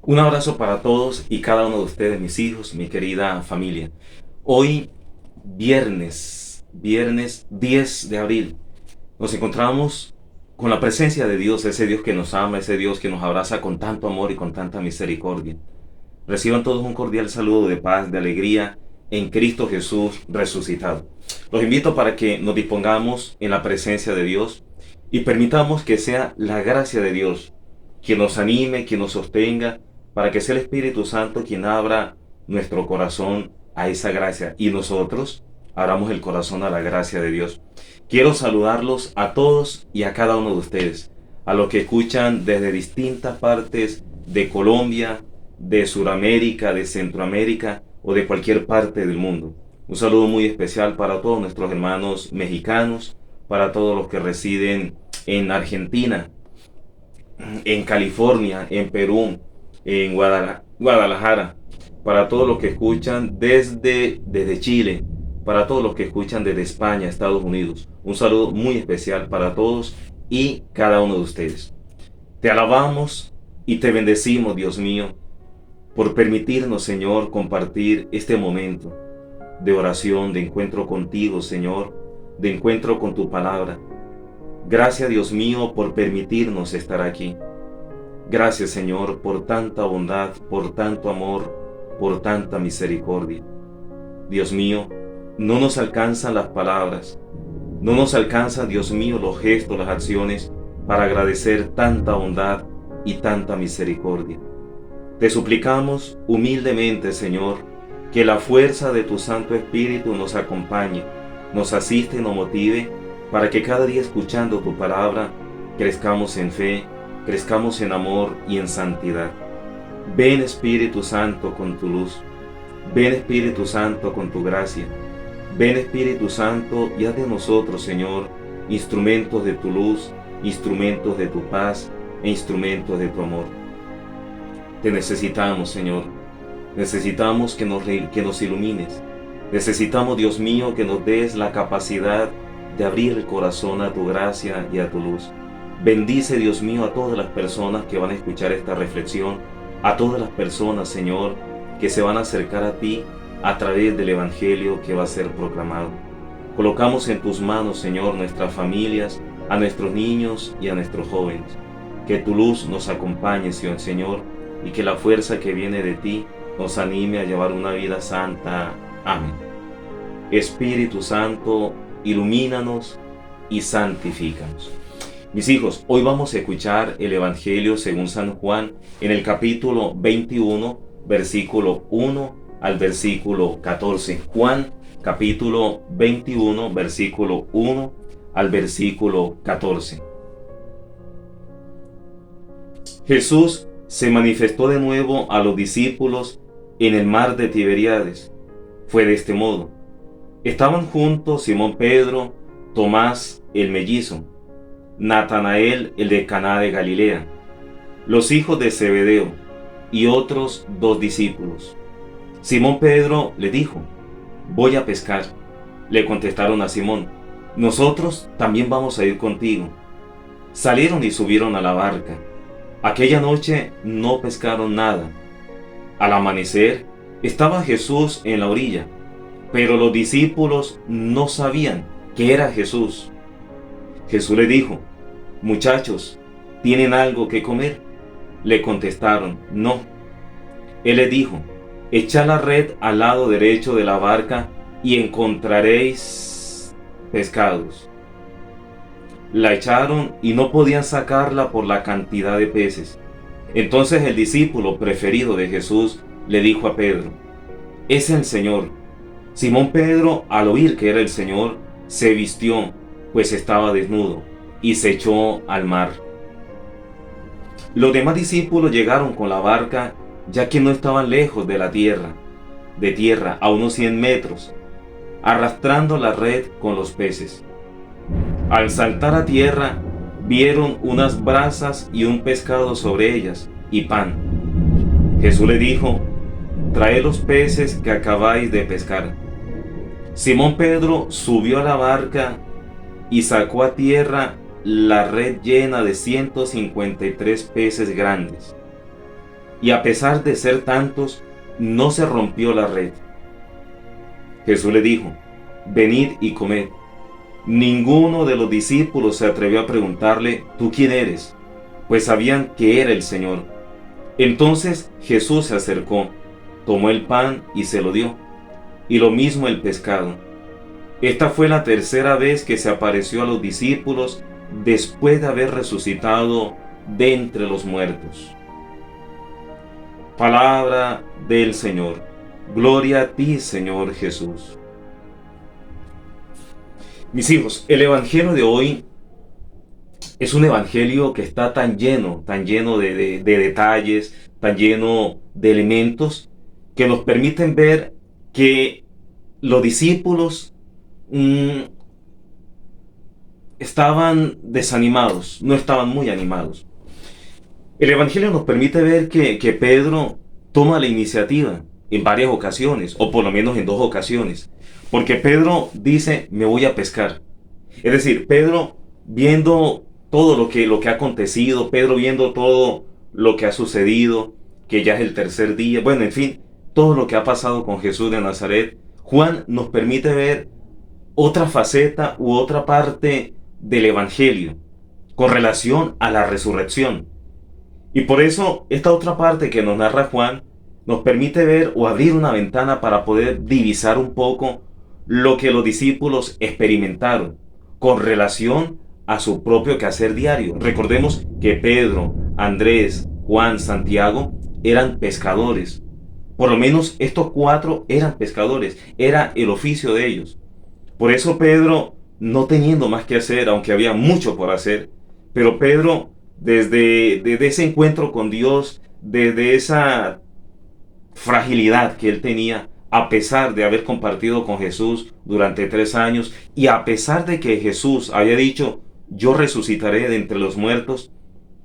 Un abrazo para todos y cada uno de ustedes, mis hijos, mi querida familia. Hoy, viernes 10 de abril, nos encontramos con la presencia de Dios, ese Dios que nos ama, ese Dios que nos abraza con tanto amor y con tanta misericordia. Reciban todos un cordial saludo de paz, de alegría en Cristo Jesús resucitado. Los invito para que nos dispongamos en la presencia de Dios y permitamos que sea la gracia de Dios quien nos anime, quien nos sostenga, para que sea el Espíritu Santo quien abra nuestro corazón a esa gracia y nosotros abramos el corazón a la gracia de Dios. Quiero saludarlos a todos y a cada uno de ustedes, a los que escuchan desde distintas partes de Colombia, de Sudamérica, de Centroamérica o de cualquier parte del mundo. Un saludo muy especial para todos nuestros hermanos mexicanos, para todos los que residen en Argentina, en California, en Perú, en Guadalajara, para todos los que escuchan desde Chile, para todos los que escuchan desde España, Estados Unidos. Un saludo muy especial para todos y cada uno de ustedes. Te alabamos y te bendecimos, Dios mío, por permitirnos, Señor, compartir este momento de oración, de encuentro contigo, Señor, de encuentro con tu palabra. Gracias, Dios mío, por permitirnos estar aquí. Gracias, Señor, por tanta bondad, por tanto amor, por tanta misericordia. Dios mío, no nos alcanzan las palabras, no nos alcanzan, Dios mío, los gestos, las acciones para agradecer tanta bondad y tanta misericordia. Te suplicamos humildemente, Señor, que la fuerza de tu Santo Espíritu nos acompañe, nos asiste y nos motive para que cada día escuchando tu palabra crezcamos en fe, crezcamos en amor y en santidad. Ven, Espíritu Santo, con tu luz. Ven, Espíritu Santo, con tu gracia. Ven, Espíritu Santo, y haz de nosotros, Señor, instrumentos de tu luz, instrumentos de tu paz e instrumentos de tu amor. Te necesitamos, Señor. Necesitamos que nos ilumines. Necesitamos, Dios mío, que nos des la capacidad de abrir el corazón a tu gracia y a tu luz. Bendice, Dios mío, a todas las personas que van a escuchar esta reflexión, a todas las personas, Señor, que se van a acercar a ti a través del Evangelio que va a ser proclamado. Colocamos en tus manos, Señor, nuestras familias, a nuestros niños y a nuestros jóvenes. Que tu luz nos acompañe, Señor, y que la fuerza que viene de ti nos anime a llevar una vida santa. Amén. Espíritu Santo, ilumínanos y santifícanos. Mis hijos, hoy vamos a escuchar el Evangelio según San Juan en el capítulo 21, versículo 1 al versículo 14. Juan, capítulo 21, versículo 1 al versículo 14. Jesús se manifestó de nuevo a los discípulos en el mar de Tiberíades. Fue de este modo. Estaban juntos Simón Pedro, Tomás el mellizo, Natanael el de Caná de Galilea, los hijos de Zebedeo y otros 2 discípulos. Simón Pedro le dijo: voy a pescar. Le contestaron a Simón: nosotros también vamos a ir contigo. Salieron y subieron a la barca. Aquella noche no pescaron nada. Al amanecer estaba Jesús en la orilla, pero los discípulos no sabían que era Jesús. Jesús le dijo: muchachos, ¿tienen algo que comer? Le contestaron: no. Él les dijo: echad la red al lado derecho de la barca y encontraréis pescados. La echaron y no podían sacarla por la cantidad de peces. Entonces el discípulo preferido de Jesús le dijo a Pedro: es el Señor. Simón Pedro, al oír que era el Señor, se vistió, pues estaba desnudo, y se echó al mar. Los demás discípulos llegaron con la barca, ya que no estaban lejos de tierra, a unos 100 metros, arrastrando la red con los peces. Al saltar a tierra, vieron unas brasas y un pescado sobre ellas, y pan. Jesús le dijo: traed los peces que acabáis de pescar. Simón Pedro subió a la barca y sacó a tierra la red llena de 153 peces grandes. y a pesar de ser tantos, no se rompió la red. Jesús le dijo: venid y comed. Ninguno de los discípulos se atrevió a preguntarle: ¿tú quién eres? Pues sabían que era el Señor. Entonces Jesús se acercó, tomó el pan y se lo dio, y lo mismo el pescado. Esta fue la tercera vez que se apareció a los discípulos después de haber resucitado de entre los muertos. Palabra del Señor. Gloria a ti, Señor Jesús. Mis hijos, el evangelio de hoy es un evangelio que está tan lleno de detalles, tan lleno de elementos que nos permiten ver que los discípulos estaban desanimados, no estaban muy animados. El evangelio nos permite ver que Pedro toma la iniciativa en varias ocasiones, o por lo menos en 2 ocasiones, porque Pedro dice: me voy a pescar. Es decir, Pedro, viendo todo lo que ha acontecido, Pedro viendo todo lo que ha sucedido, que ya es el tercer día, bueno, en fin, todo lo que ha pasado con Jesús de Nazaret, Juan nos permite ver otra faceta u otra parte del evangelio con relación a la resurrección. Y por eso esta otra parte que nos narra Juan nos permite ver o abrir una ventana para poder divisar un poco lo que los discípulos experimentaron con relación a su propio quehacer diario. Recordemos que Pedro, Andrés, Juan, Santiago eran pescadores. Por lo menos estos 4 eran pescadores, era el oficio de ellos. Por eso Pedro, no teniendo más que hacer, aunque había mucho por hacer, pero Pedro, desde ese encuentro con Dios, desde esa fragilidad que él tenía, a pesar de haber compartido con Jesús durante 3 años, y a pesar de que Jesús había dicho: yo resucitaré de entre los muertos,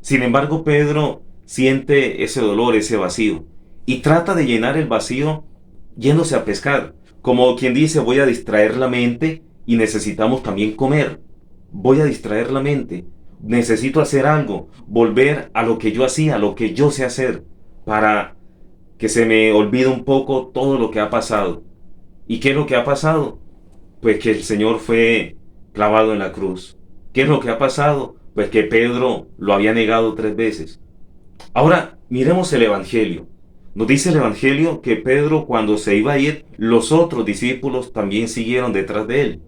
sin embargo Pedro siente ese dolor, ese vacío, y trata de llenar el vacío yéndose a pescar, como quien dice: voy a distraer la mente y necesitamos también comer, voy a distraer la mente, necesito hacer algo, volver a lo que yo hacía, a lo que yo sé hacer, para que se me olvide un poco todo lo que ha pasado. ¿Y qué es lo que ha pasado? Pues que el Señor fue clavado en la cruz. ¿Qué es lo que ha pasado? Pues que Pedro lo había negado 3 veces. Ahora miremos el evangelio. Nos dice el evangelio que Pedro, cuando se iba a ir, los otros discípulos también siguieron detrás de él.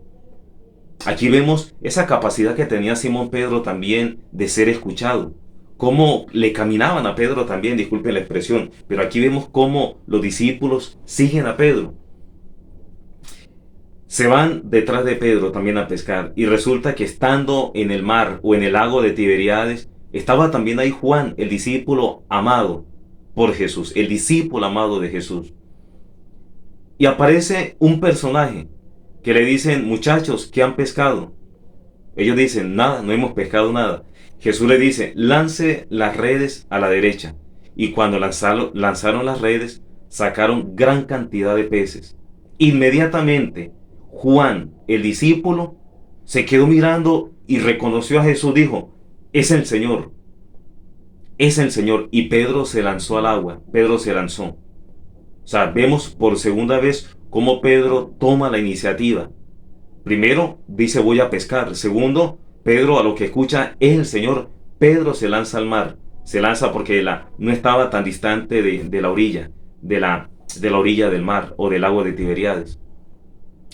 Aquí vemos esa capacidad que tenía Simón Pedro también de ser escuchado. Cómo le caminaban a Pedro también, disculpen la expresión, pero aquí vemos cómo los discípulos siguen a Pedro. Se van detrás de Pedro también a pescar, y resulta que estando en el mar o en el lago de Tiberíades, estaba también ahí Juan, el discípulo amado por Jesús, el discípulo amado de Jesús. Y aparece un personaje que le dicen: muchachos, ¿qué han pescado? Ellos dicen: nada, no hemos pescado nada. Jesús le dice: lance las redes a la derecha. Y cuando lanzaron las redes, sacaron gran cantidad de peces. Inmediatamente, Juan, el discípulo, se quedó mirando y reconoció a Jesús. Dijo: es el Señor, es el Señor. Y Pedro se lanzó al agua, Pedro se lanzó. O sea, vemos por segunda vez cómo Pedro toma la iniciativa. Primero dice: voy a pescar. Segundo, Pedro, a lo que escucha es el Señor. Pedro se lanza al mar. Se lanza porque no estaba tan distante de la orilla, de la orilla del mar o del lago de Tiberíades.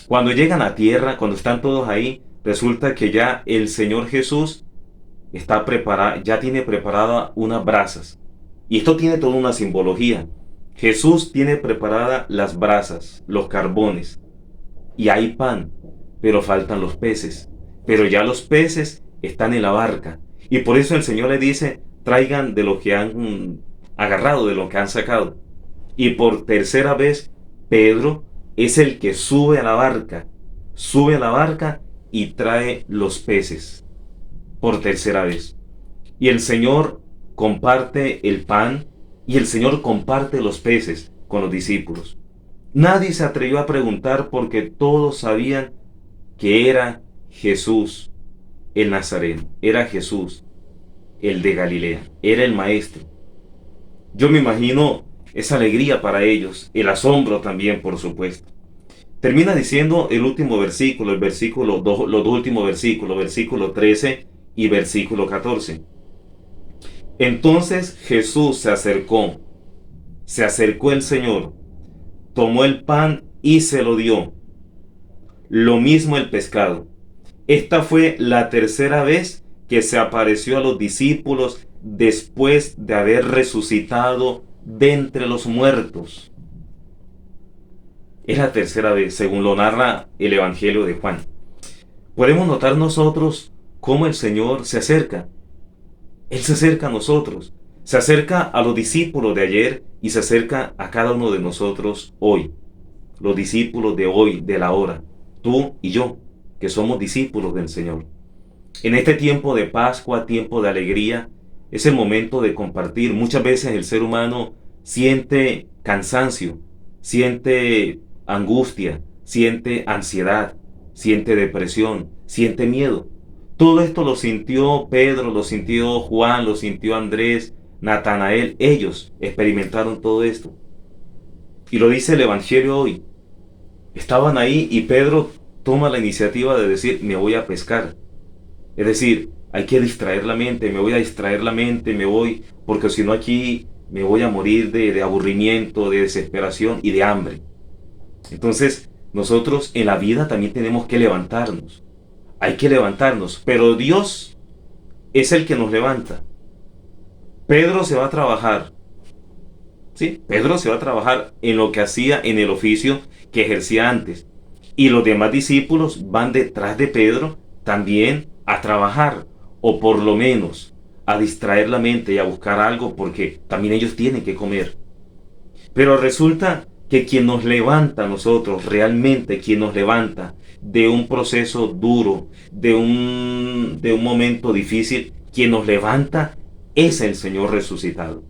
Cuando llegan a tierra, cuando están todos ahí, resulta que ya el Señor Jesús ya tiene preparada unas brasas. Y esto tiene toda una simbología. Jesús tiene preparadas las brasas, los carbones, y hay pan, pero faltan los peces. Pero ya los peces están en la barca. Y por eso el Señor le dice: traigan de lo que han agarrado, de lo que han sacado. Y por tercera vez, Pedro es el que sube a la barca y trae los peces. Por tercera vez. Y el Señor comparte el pan y el Señor comparte los peces con los discípulos. Nadie se atrevió a preguntar porque todos sabían que era Jesús el Nazareno, era Jesús el de Galilea, era el Maestro. Yo me imagino esa alegría para ellos, el asombro también, por supuesto. Termina diciendo el último versículo, los dos últimos versículos, versículo 13 y versículo 14. Entonces Jesús se acercó el Señor, tomó el pan y se lo dio. Lo mismo el pescado. Esta fue la tercera vez que se apareció a los discípulos después de haber resucitado de entre los muertos. Es la tercera vez, según lo narra el Evangelio de Juan. Podemos notar nosotros cómo el Señor se acerca. Él se acerca a nosotros, se acerca a los discípulos de ayer y se acerca a cada uno de nosotros hoy. Los discípulos de hoy, de la hora, tú y yo, que somos discípulos del Señor. En este tiempo de Pascua, tiempo de alegría, es el momento de compartir. Muchas veces el ser humano siente cansancio, siente angustia, siente ansiedad, siente depresión, siente miedo. Todo esto lo sintió Pedro, lo sintió Juan, lo sintió Andrés, Natanael. Ellos experimentaron todo esto. Y lo dice el Evangelio hoy. Estaban ahí y Pedro toma la iniciativa de decir, me voy a pescar. Es decir, hay que distraer la mente, me voy a distraer la mente, me voy, porque si no aquí me voy a morir de aburrimiento, de desesperación y de hambre. Entonces, nosotros en la vida también tenemos que levantarnos. Hay que levantarnos, pero Dios es el que nos levanta. Pedro se va a trabajar. ¿Sí? Pedro se va a trabajar en lo que hacía en el oficio que ejercía antes. Y los demás discípulos van detrás de Pedro también a trabajar, o por lo menos a distraer la mente y a buscar algo, porque también ellos tienen que comer. Pero resulta que quien nos levanta a nosotros, realmente quien nos levanta de un proceso duro, de un momento difícil, quien nos levanta es el Señor resucitado.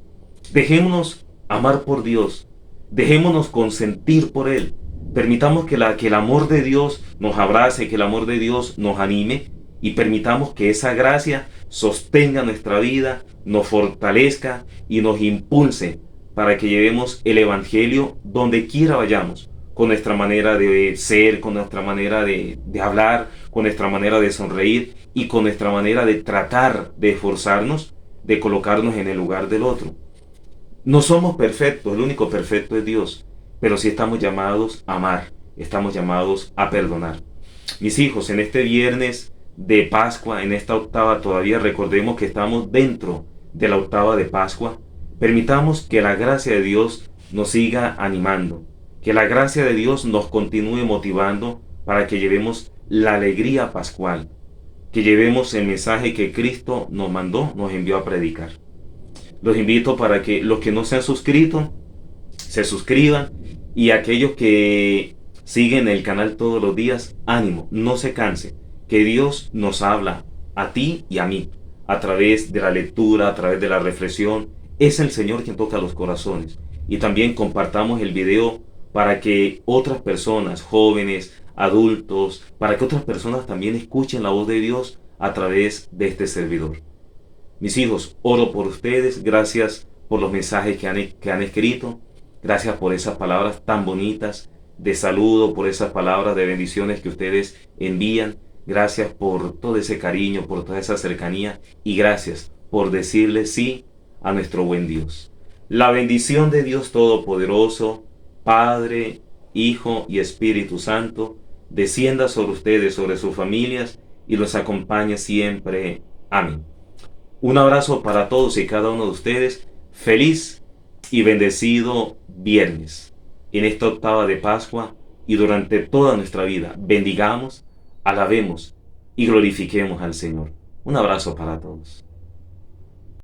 Dejémonos amar por Dios, dejémonos consentir por Él, permitamos que el amor de Dios nos abrace, que el amor de Dios nos anime, y permitamos que esa gracia sostenga nuestra vida, nos fortalezca y nos impulse para que llevemos el Evangelio donde quiera vayamos, con nuestra manera de ser, con nuestra manera de hablar, con nuestra manera de sonreír y con nuestra manera de tratar de esforzarnos, de colocarnos en el lugar del otro. No somos perfectos, el único perfecto es Dios, pero sí estamos llamados a amar, estamos llamados a perdonar. Mis hijos, en este viernes de Pascua, en esta octava, todavía recordemos que estamos dentro de la octava de Pascua. Permitamos que la gracia de Dios nos siga animando, que la gracia de Dios nos continúe motivando para que llevemos la alegría pascual, que llevemos el mensaje que Cristo nos mandó, nos envió a predicar. Los invito para que los que no se han suscrito, se suscriban, y aquellos que siguen el canal todos los días, ánimo, no se cansen, que Dios nos habla a ti y a mí, a través de la lectura, a través de la reflexión. Es el Señor quien toca los corazones. Y también compartamos el video para que otras personas, jóvenes, adultos, para que otras personas también escuchen la voz de Dios a través de este servidor. Mis hijos, oro por ustedes, gracias por los mensajes que han escrito, gracias por esas palabras tan bonitas de saludo, por esas palabras de bendiciones que ustedes envían, gracias por todo ese cariño, por toda esa cercanía, y gracias por decirle sí a nuestro buen Dios. La bendición de Dios Todopoderoso, Padre, Hijo y Espíritu Santo, descienda sobre ustedes, sobre sus familias, y los acompañe siempre. Amén. Un abrazo para todos y cada uno de ustedes. Feliz y bendecido viernes. En esta octava de Pascua y durante toda nuestra vida, bendigamos, alabemos y glorifiquemos al Señor. Un abrazo para todos.